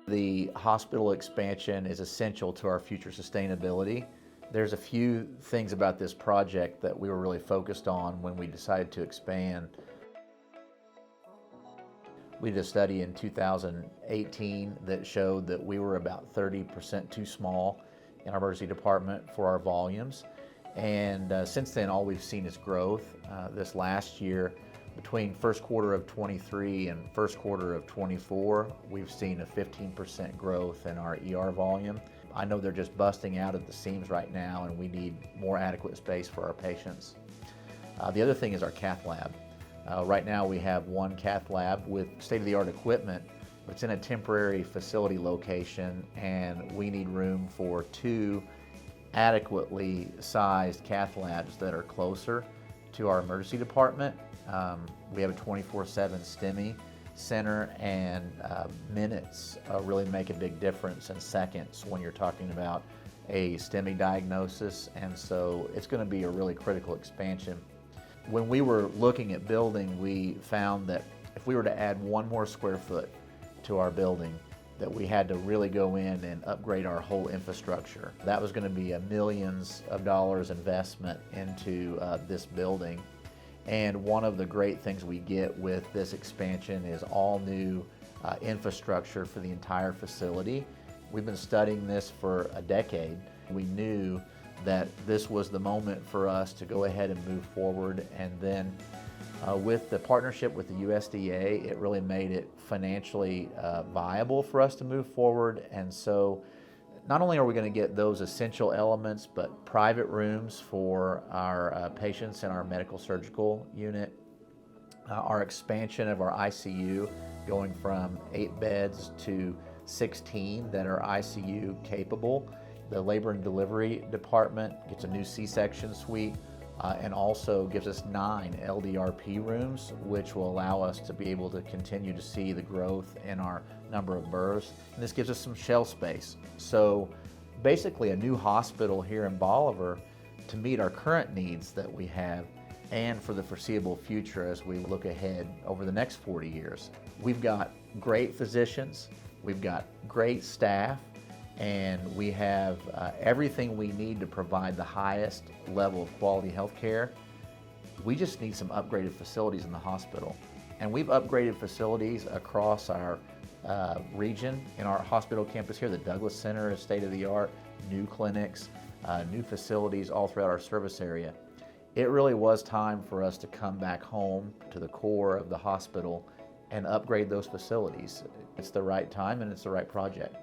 The hospital expansion is essential to our future sustainability. There's a few things about this project that we were really focused on when we decided to expand. We did a study in 2018 that showed that we were about 30% too small in our emergency department for our volumes. And since then, all we've seen is growth. This last year, between first quarter of 23 and first quarter of 24, we've seen a 15% growth in our ER volume. I know they're just busting out at the seams right now, and we need more adequate space for our patients. The other thing is our cath lab. Right now we have one cath lab with state-of-the-art equipment. It's in a temporary facility location, and we need room for 2 adequately sized cath labs that are closer to our emergency department. We have a 24/7 STEMI center, and minutes really make a big difference in seconds when you're talking about a STEMI diagnosis, and so it's going to be a really critical expansion. When we were looking at building, we found that if we were to add 1 more square foot to our building, that we had to really go in and upgrade our whole infrastructure. That was going to be a millions of dollars investment into this building. And one of the great things we get with this expansion is all new infrastructure for the entire facility. We've been studying this for a decade. We knew that this was the moment for us to go ahead and move forward, and then with the partnership with the USDA, it really made it financially viable for us to move forward. And so not only are we going to get those essential elements, but private rooms for our patients in our medical surgical unit, our expansion of our ICU going from 8 beds to 16 that are ICU capable. The labor and delivery department gets a new C-section suite, and also gives us 9 LDRP rooms, which will allow us to be able to continue to see the growth in our number of births. And this gives us some shell space. So basically a new hospital here in Bolivar to meet our current needs that we have, and for the foreseeable future as we look ahead over the next 40 years. We've got great physicians, we've got great staff, and we have everything we need to provide the highest level of quality health care. We just need some upgraded facilities in the hospital. And we've upgraded facilities across our region. In our hospital campus here, the Douglas Center is state-of-the-art, new clinics, new facilities all throughout our service area. It really was time for us to come back home to the core of the hospital and upgrade those facilities. It's the right time and it's the right project.